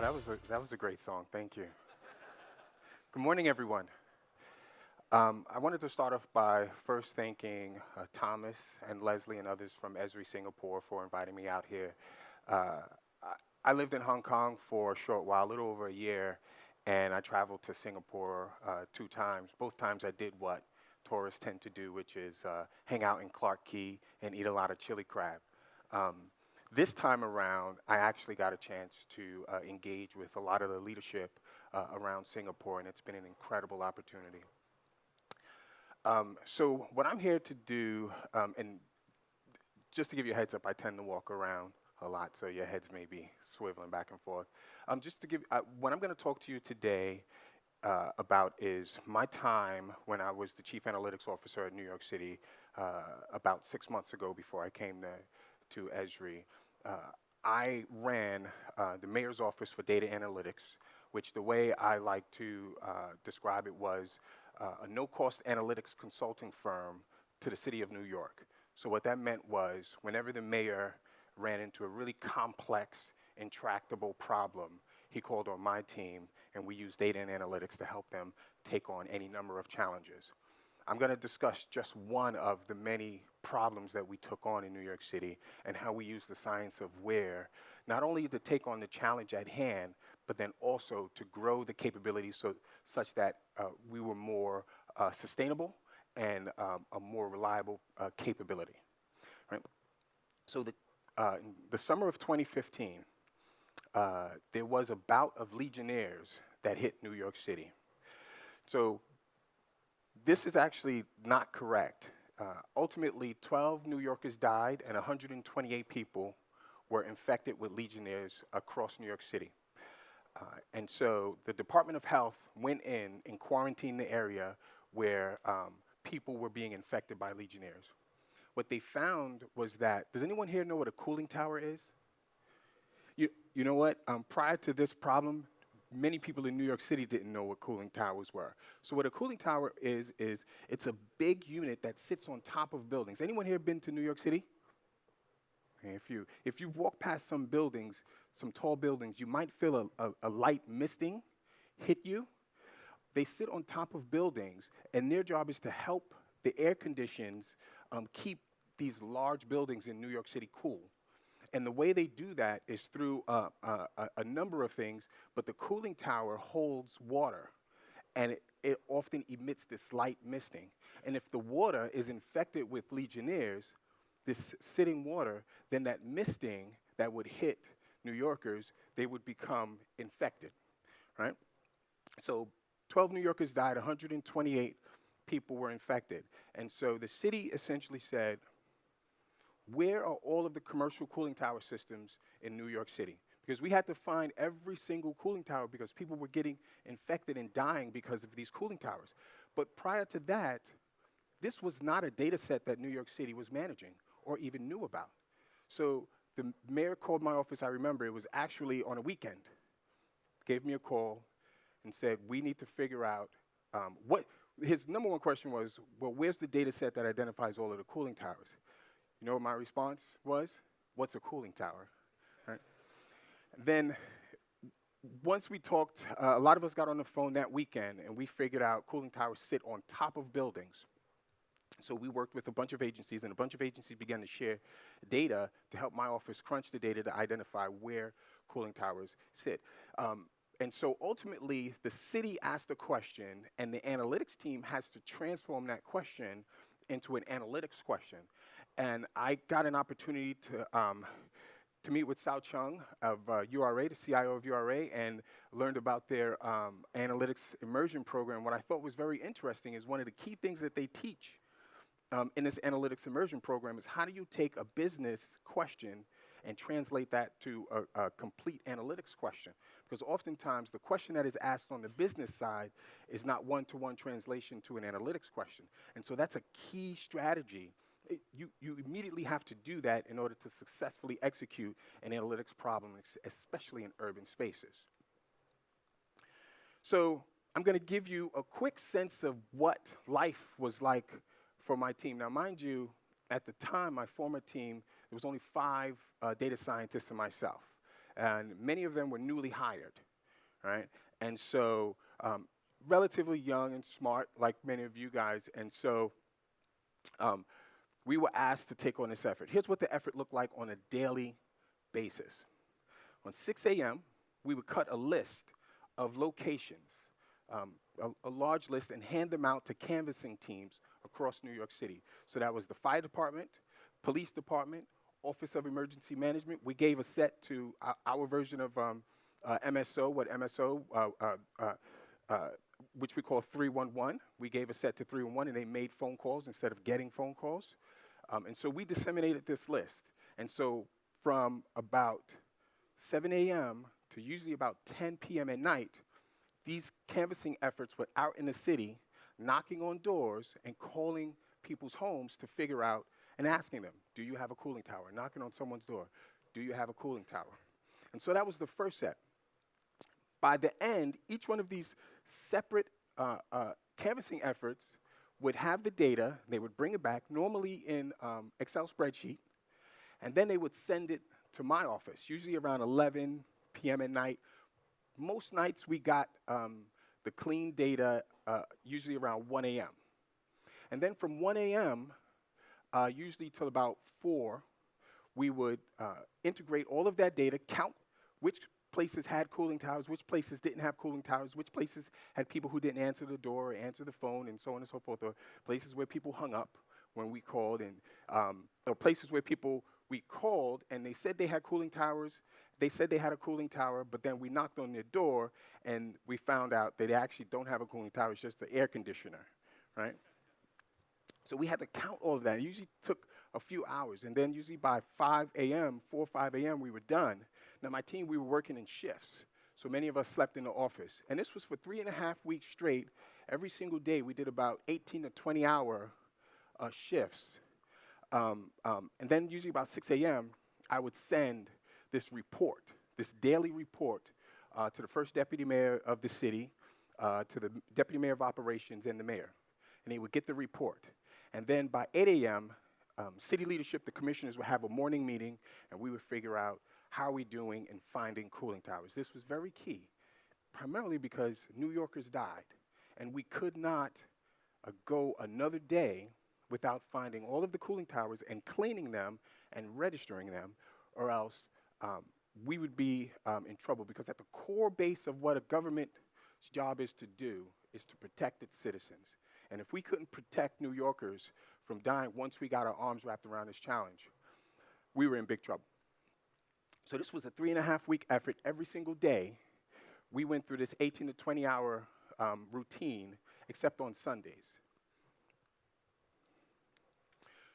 Oh, that was a great song. Thank you. Good morning, everyone. I wanted to start off by first thanking Thomas and Leslie and others from Esri Singapore for inviting me out here. Uh, I lived in Hong Kong for a short while, a little over a year, and I traveled to Singapore 2 times. Both times I did what tourists tend to do, which is hang out in Clark Key and eat a lot of chili crab. Um, this time around, I actually got a chance to engage with a lot of the leadership around Singapore, and it's been an incredible opportunity. So what I'm here to do, and just to give you a heads up, I tend to walk around a lot, so your heads may be swiveling back and forth. Just to give, what I'm going to talk to you today about is my time when I was the Chief Analytics Officer at New York City about 6 months ago before I came to Esri. Uh, I ran the Mayor's Office for Data Analytics, which the way I like to describe it was a no-cost analytics consulting firm to the city of New York. So what that meant was whenever the mayor ran into a really complex, intractable problem, he called on my team, and we used data and analytics to help them take on any number of challenges. I'm going to discuss just one of the many problems that we took on in New York City and how we use the science of where, not only to take on the challenge at hand, but then also to grow the capabilities such that we were more sustainable and a more reliable capability. Right? So in the summer of 2015, there was a bout of Legionnaires that hit New York City. So this is actually not correct. Ultimately, 12 New Yorkers died and 128 people were infected with Legionnaires across New York City. And so the Department of Health went in and quarantined the area where people were being infected by Legionnaires. What they found was that, does anyone here know what a cooling tower is? You know what? Prior to this problem, many people in New York City didn't know what cooling towers were. So what a cooling tower is it's a big unit that sits on top of buildings. Anyone here been to New York City? Okay, if you walk past some buildings, some tall buildings, you might feel a light misting hit you. They sit on top of buildings, and their job is to help the air conditions keep these large buildings in New York City cool. And the way they do that is through a number of things, but the cooling tower holds water, and it often emits this light misting. And if the water is infected with Legionnaires, this sitting water, then that misting that would hit New Yorkers, they would become infected, right? So 12 New Yorkers died, 128 people were infected. And so the city essentially said, where are all of the commercial cooling tower systems in New York City? Because we had to find every single cooling tower because people were getting infected and dying because of these cooling towers. But prior to that, this was not a data set that New York City was managing or even knew about. So the mayor called my office, I remember, it was actually on a weekend, gave me a call and said, we need to figure out his number one question was, well, where's the data set that identifies all of the cooling towers? You know what my response was? What's a cooling tower? Right? Then once we talked, a lot of us got on the phone that weekend and we figured out cooling towers sit on top of buildings. So we worked with a bunch of agencies, and a bunch of agencies began to share data to help my office crunch the data to identify where cooling towers sit. And so ultimately, the city asked a question, and the analytics team has to transform that question into an analytics question. And I got an opportunity to meet with Sao Chung of URA, the CIO of URA, and learned about their analytics immersion program. What I thought was very interesting is one of the key things that they teach in this analytics immersion program is how do you take a business question and translate that to a complete analytics question? Because oftentimes the question that is asked on the business side is not one-to-one translation to an analytics question. And so that's a key strategy. You immediately have to do that in order to successfully execute an analytics problem, especially in urban spaces. So I'm going to give you a quick sense of what life was like for my team. Now, mind you, at the time, my former team, there was only 5 data scientists and myself. and many of them were newly hired, right? And so relatively young and smart, like many of you guys. And so um, we were asked to take on this effort. Here's what the effort looked like on a daily basis. On 6 a.m., we would cut a list of locations, a large list, and hand them out to canvassing teams across New York City. So that was the fire department, police department, Office of Emergency Management. We gave a set to our version of MSO, which we call 311. We gave a set to 311, and they made phone calls instead of getting phone calls. And so we disseminated this list. And so from about 7 a.m. to usually about 10 p.m. at night, these canvassing efforts were out in the city, knocking on doors and calling people's homes to figure out and asking them, do you have a cooling tower? Knocking on someone's door, do you have a cooling tower? And so that was the first set. By the end, each one of these separate canvassing efforts would have the data, they would bring it back, normally in Excel spreadsheet, and then they would send it to my office, usually around 11 p.m. at night. Most nights we got the clean data usually around 1 a.m. And then from 1 a.m., usually till about 4, we would integrate all of that data, count which places had cooling towers, which places didn't have cooling towers, which places had people who didn't answer the door or answer the phone, and so on and so forth, or places where people hung up when we called, and or places where we called and they said they had cooling towers, they said they had a cooling tower, but then we knocked on their door and we found out that they actually don't have a cooling tower, it's just the air conditioner, right? So we had to count all of that. It usually took a few hours, and then usually by 5 a.m., 4 or 5 a.m., we were done. Now, my team, we were working in shifts, so many of us slept in the office. And this was for 3.5 weeks straight. Every single day, we did about 18 to 20-hour shifts. And then usually about 6 a.m., I would send this report, this daily report, to the first deputy mayor of the city, to the deputy mayor of operations, and the mayor. And they would get the report. And then by 8 a.m., city leadership, the commissioners would have a morning meeting, and we would figure out how are we doing in finding cooling towers. This was very key, primarily because New Yorkers died, and we could not go another day without finding all of the cooling towers and cleaning them and registering them, or else we would be in trouble, because at the core base of what a government's job is to do is to protect its citizens. And if we couldn't protect New Yorkers from dying once we got our arms wrapped around this challenge, we were in big trouble. So this was a 3.5-week effort. Every single day, we went through this 18 to 20-hour routine, except on Sundays.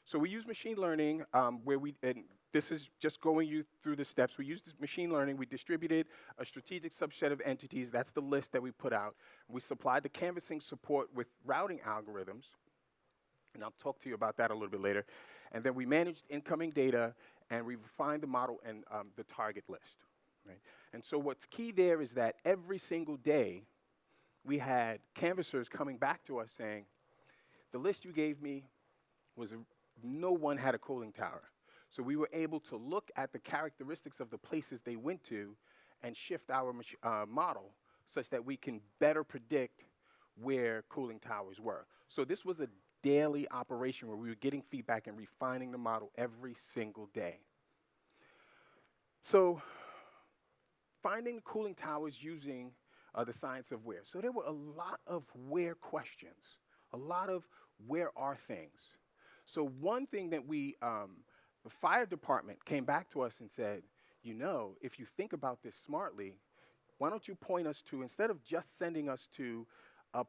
So we use machine learning, and this is just going you through the steps. We used machine learning. We distributed a strategic subset of entities. That's the list that we put out. We supplied the canvassing support with routing algorithms, and I'll talk to you about that a little bit later. And then we managed incoming data, and we refined the model and the target list. Right? And so what's key there is that every single day, we had canvassers coming back to us saying, the list you gave me was no one had a cooling tower. So we were able to look at the characteristics of the places they went to and shift our model such that we can better predict where cooling towers were. So this was a daily operation where we were getting feedback and refining the model every single day. So finding cooling towers using the science of where. So there were a lot of where questions, a lot of where are things. So one thing that the fire department came back to us and said, you know, if you think about this smartly, why don't you point us to, instead of just sending us to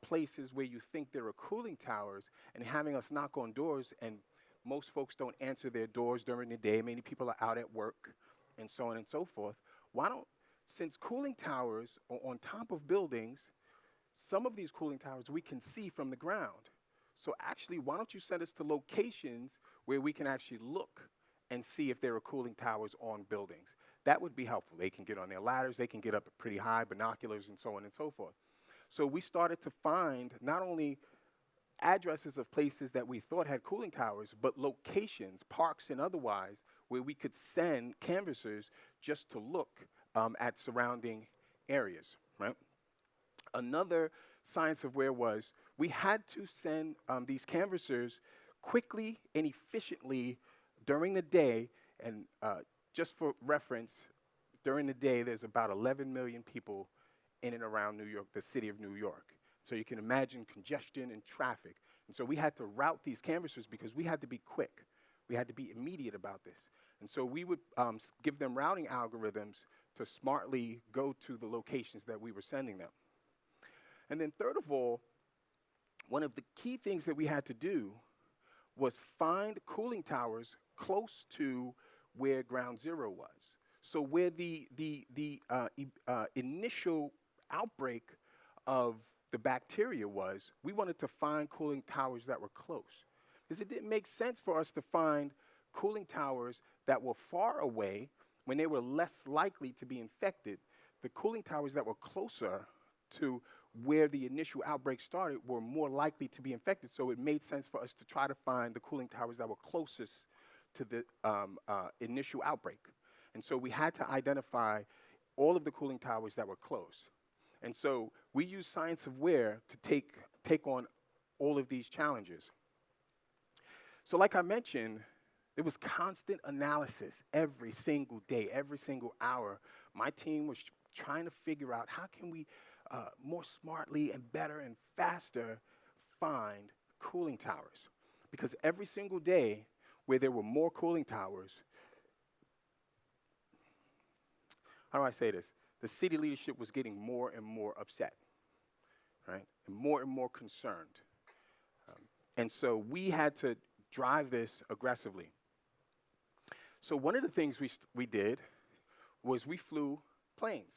places where you think there are cooling towers and having us knock on doors, and most folks don't answer their doors during the day, many people are out at work, and so on and so forth, why don't, since cooling towers are on top of buildings, some of these cooling towers we can see from the ground. So actually, why don't you send us to locations where we can actually look and see if there are cooling towers on buildings? That would be helpful. They can get on their ladders, they can get up pretty high, binoculars, and so on and so forth. So we started to find not only addresses of places that we thought had cooling towers, but locations, parks and otherwise, where we could send canvassers just to look at surrounding areas, right? Another science of where was we had to send these canvassers quickly and efficiently during the day. And just for reference, during the day, there's about 11 million people in and around New York, the city of New York. So you can imagine congestion and traffic. And so we had to route these canvassers because we had to be quick. We had to be immediate about this. And so we would give them routing algorithms to smartly go to the locations that we were sending them. And then third of all, one of the key things that we had to do was find cooling towers close to where ground zero was. So where the initial outbreak of the bacteria was, we wanted to find cooling towers that were close. Because it didn't make sense for us to find cooling towers that were far away when they were less likely to be infected. The cooling towers that were closer to where the initial outbreak started were more likely to be infected. So it made sense for us to try to find the cooling towers that were closest to the initial outbreak. And so we had to identify all of the cooling towers that were close. And so we used science of where to take on all of these challenges. So like I mentioned, there was constant analysis every single day, every single hour. My team was trying to figure out how can we more smartly and better and faster find cooling towers. Because every single day where there were more cooling towers, how do I say this? The city leadership was getting more and more upset, right? And more concerned. And so we had to drive this aggressively. So one of the things we did was we flew planes.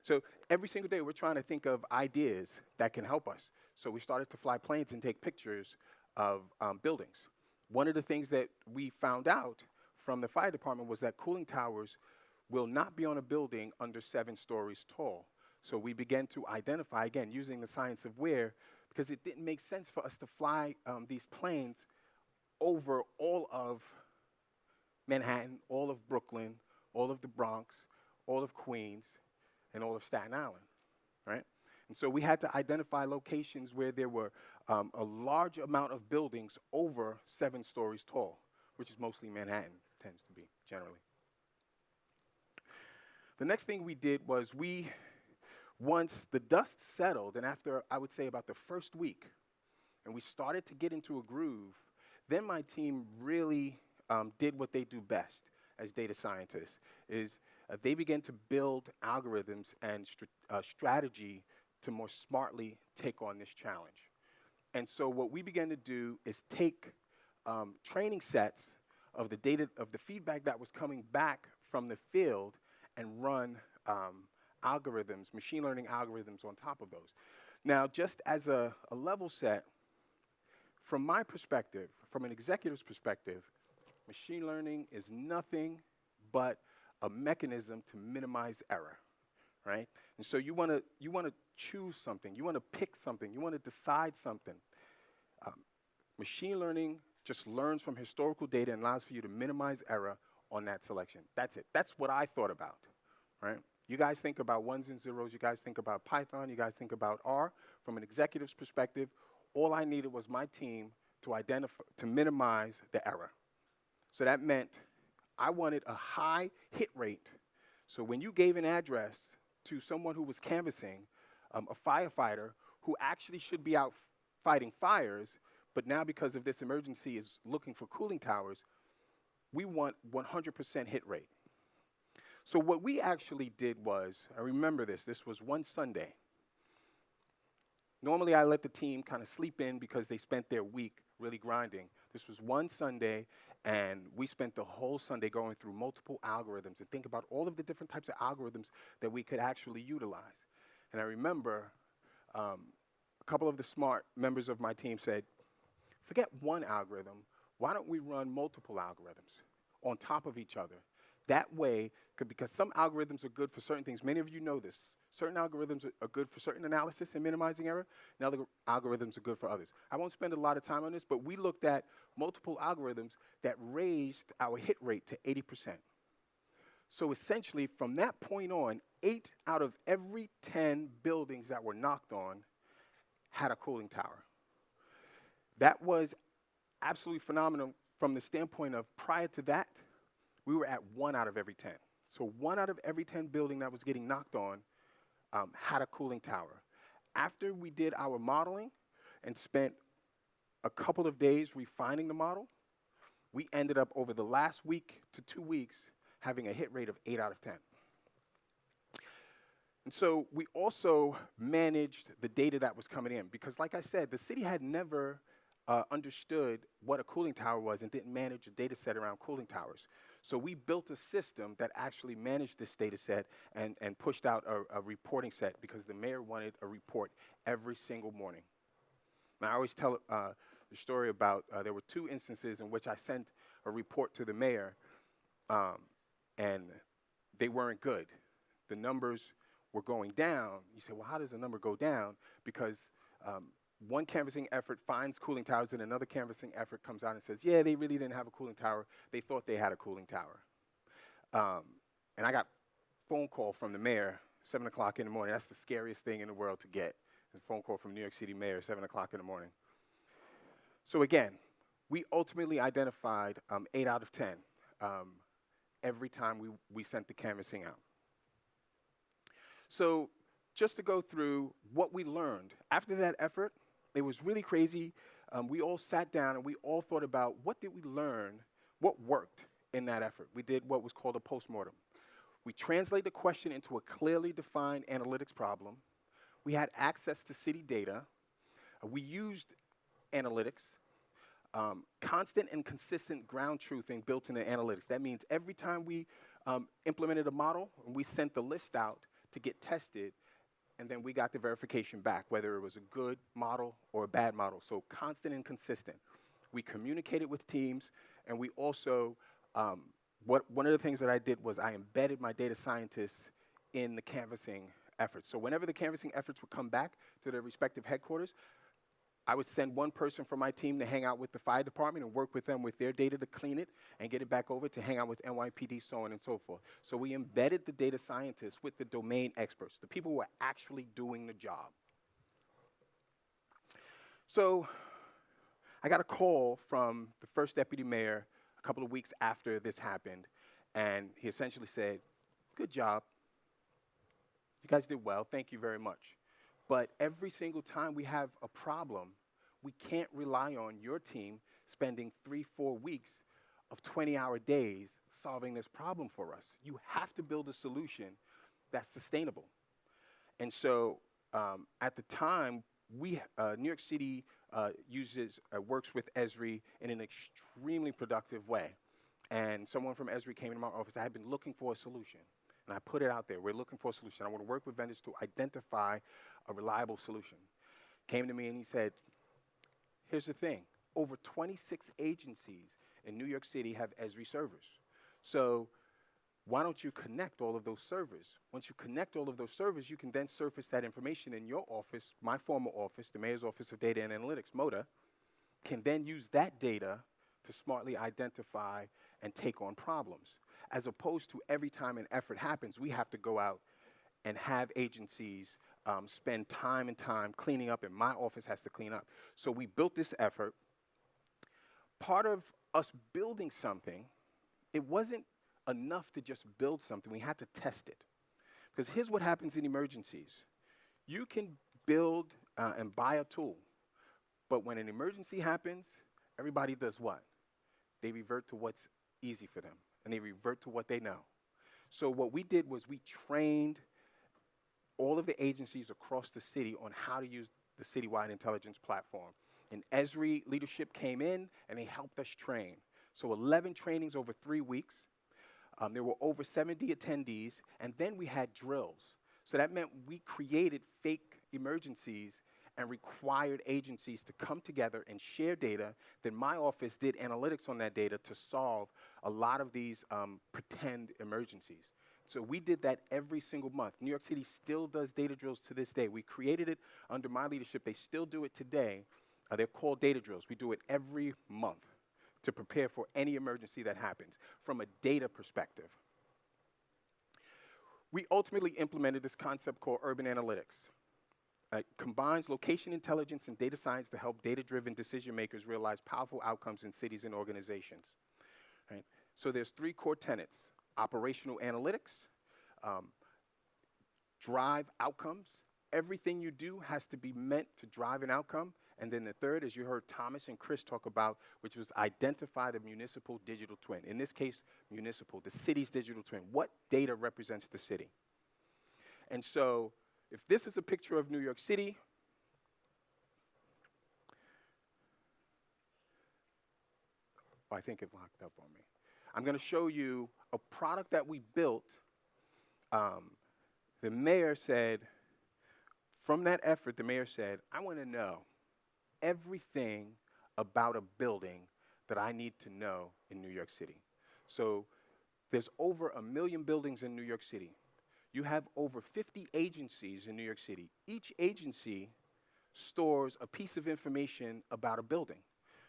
So every single day we're trying to think of ideas that can help us. So we started to fly planes and take pictures of buildings. One of the things that we found out from the fire department was that cooling towers will not be on a building under 7 stories tall. So we began to identify, again, using the science of where, because it didn't make sense for us to fly these planes over all of Manhattan, all of Brooklyn, all of the Bronx, all of Queens, and all of Staten Island, right? And so we had to identify locations where there were a large amount of buildings over 7 stories tall, which is mostly Manhattan, tends to be, generally. The next thing we did was once the dust settled, and after, I would say, about the first week, and we started to get into a groove, then my team really did what they do best as data scientists, is they began to build algorithms and strategy to more smartly take on this challenge. And so what we began to do is take training sets of the data, of the feedback that was coming back from the field, and run algorithms, machine learning algorithms on top of those. Now, just as a level set, from my perspective, from an executive's perspective, machine learning is nothing but a mechanism to minimize error, right? And so you want to choose something, you want to pick something, you want to decide something. Machine learning just learns from historical data and allows for you to minimize error on that selection. That's it. That's what I thought about, right? You guys think about ones and zeros. You guys think about Python. You guys think about R. From an executive's perspective, all I needed was my team to minimize the error. So that meant I wanted a high hit rate. So when you gave an address to someone who was canvassing, a firefighter who actually should be out fighting fires, but now because of this emergency is looking for cooling towers, we want 100% hit rate. So what we actually did was, I remember this was one Sunday. Normally I let the team kind of sleep in because they spent their week really grinding. This was one Sunday, and we spent the whole Sunday going through multiple algorithms and think about all of the different types of algorithms that we could actually utilize. And I remember a couple of the smart members of my team said, forget one algorithm, why don't we run multiple algorithms on top of each other That way, because some algorithms are good for certain things. Many of you know this. Certain algorithms are good for certain analysis and minimizing error, and other algorithms are good for others. I won't spend a lot of time on this, but we looked at multiple algorithms that raised our hit rate to 80%. So essentially, from that point on, 8 out of every 10 buildings that were knocked on had a cooling tower. That was absolutely phenomenal from the standpoint of prior to that, we were at 1 out of every 10. So 1 out of every 10 building that was getting knocked on had a cooling tower. After we did our modeling and spent a couple of days refining the model, we ended up over the last week to 2 weeks having a hit rate of 8 out of 10. And so we also managed the data that was coming in because, like I said, the city had never understood what a cooling tower was and didn't manage a data set around cooling towers. So we built a system that actually managed this data set and pushed out a reporting set because the mayor wanted a report every single morning. Now, I always tell the story about there were 2 instances in which I sent a report to the mayor and they weren't good. The numbers were going down. You say, well, how does the number go down? Because one canvassing effort finds cooling towers and another canvassing effort comes out and says, yeah, they really didn't have a cooling tower. They thought they had a cooling tower. And I got a phone call from the mayor, 7 o'clock in the morning. That's the scariest thing in the world to get, a phone call from New York City mayor, 7 o'clock in the morning. So again, we ultimately identified 8 out of 10 every time we sent the canvassing out. So just to go through what we learned, after that effort, it was really crazy. We all sat down and we all thought about what did we learn, what worked in that effort. We did what was called a postmortem. We translated the question into a clearly defined analytics problem. We had access to city data. We used analytics, constant and consistent ground truthing built into analytics. That means every time we implemented a model, we sent the list out to get tested, and then we got the verification back, whether it was a good model or a bad model. So constant and consistent. We communicated with teams, and we also, one of the things that I did was I embedded my data scientists in the canvassing efforts. So whenever the canvassing efforts would come back to their respective headquarters, I would send one person from my team to hang out with the fire department and work with them with their data to clean it and get it back over to hang out with NYPD, so on and so forth. So we embedded the data scientists with the domain experts, the people who are actually doing the job. So I got a call from the first deputy mayor a couple of weeks after this happened, and he essentially said, good job. You guys did well. Thank you very much. But every single time we have a problem, we can't rely on your team spending 3-4 weeks of 20-hour days solving this problem for us. You have to build a solution that's sustainable. And so at the time, New York City works with Esri in an extremely productive way. And someone from Esri came into my office. I had been looking for a solution. And I put it out there. We're looking for a solution. I want to work with vendors to identify a reliable solution. Came to me and he said, here's the thing. Over 26 agencies in New York City have Esri servers. So why don't you connect all of those servers? Once you connect all of those servers, you can then surface that information in your office, my former office, the Mayor's Office of Data and Analytics, MODA, can then use that data to smartly identify and take on problems. As opposed to every time an effort happens, we have to go out and have agencies spend time and time cleaning up, and my office has to clean up. So we built this effort. Part of us building something, it wasn't enough to just build something. We had to test it. Because here's what happens in emergencies. You can build and buy a tool, but when an emergency happens, everybody does what? They revert to what's easy for them, and they revert to what they know. So what we did was we trained all of the agencies across the city on how to use the citywide intelligence platform. And Esri leadership came in, and they helped us train. So 11 trainings over 3 weeks. There were over 70 attendees, and then we had drills. So that meant we created fake emergencies and required agencies to come together and share data. Then my office did analytics on that data to solve a lot of these pretend emergencies. So we did that every single month. New York City still does data drills to this day. We created it under my leadership. They still do it today. They're called data drills. We do it every month to prepare for any emergency that happens from a data perspective. We ultimately implemented this concept called urban analytics. It combines location intelligence and data science to help data-driven decision makers realize powerful outcomes in cities and organizations. Right? So there's 3 core tenets: operational analytics, drive outcomes. Everything you do has to be meant to drive an outcome. And then the third, as you heard Thomas and Chris talk about, which was identify the municipal digital twin. In this case, municipal, the city's digital twin. What data represents the city? And so if this is a picture of New York City, oh, I think it locked up on me. I'm going to show you a product that we built. The mayor said, from that effort, the mayor said, I want to know everything about a building that I need to know in New York City. So there's over 1 million buildings in New York City. You have over 50 agencies in New York City. Each agency stores a piece of information about a building,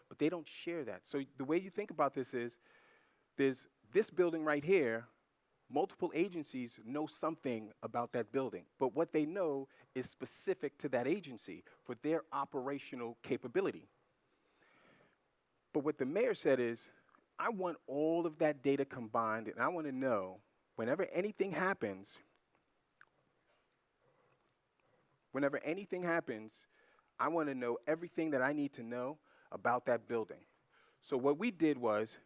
but they don't share that. So the way you think about this is, there's this building right here. Multiple agencies know something about that building, but what they know is specific to that agency for their operational capability. But what the mayor said is, I want all of that data combined, and I want to know whenever anything happens, I want to know everything that I need to know about that building. So what we did was,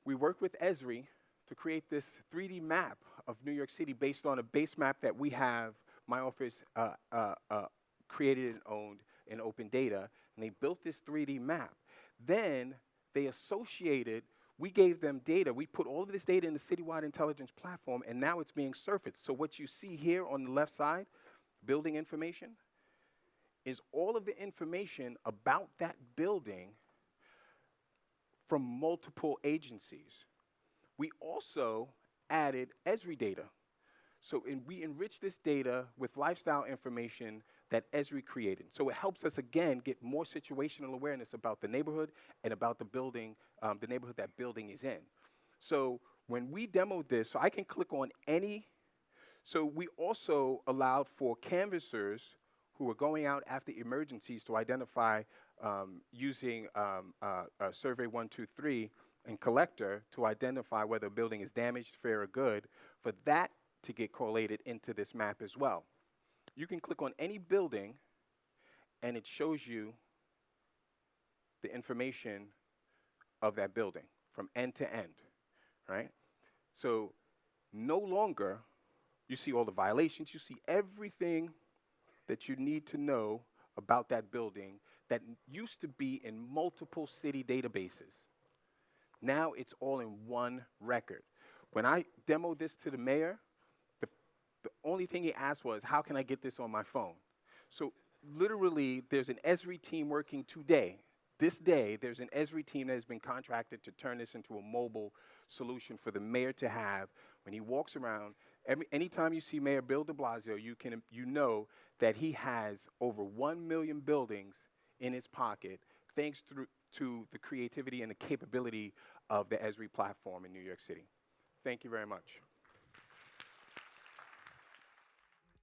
we worked with Esri to create this 3D map of New York City based on a base map that we have, my office created and owned in open data, and they built this 3D map. Then they associated, we gave them data, we put all of this data in the citywide intelligence platform, and now it's being surfaced. So what you see here on the left side, building information, is all of the information about that building from multiple agencies. We also added Esri data. So we enrich this data with lifestyle information that Esri created. So it helps us, again, get more situational awareness about the neighborhood and about the building, the neighborhood that building is in. So when we demoed this, so I can click on any, so we also allowed for canvassers who are going out after emergencies to identify using Survey 123 and Collector to identify whether a building is damaged, fair, or good, for that to get correlated into this map as well. You can click on any building, and it shows you the information of that building from end to end, right? So no longer you see all the violations, you see everything that you need to know about that building that used to be in multiple city databases. Now it's all in one record. When I demoed this to the mayor, the only thing he asked was, how can I get this on my phone? So literally, there's an Esri team working today. This day, there's an Esri team that has been contracted to turn this into a mobile solution for the mayor to have when he walks around. Anytime you see Mayor Bill de Blasio, you know that he has over 1 million buildings in his pocket, thanks to the creativity and the capability of the Esri platform in New York City. Thank you very much.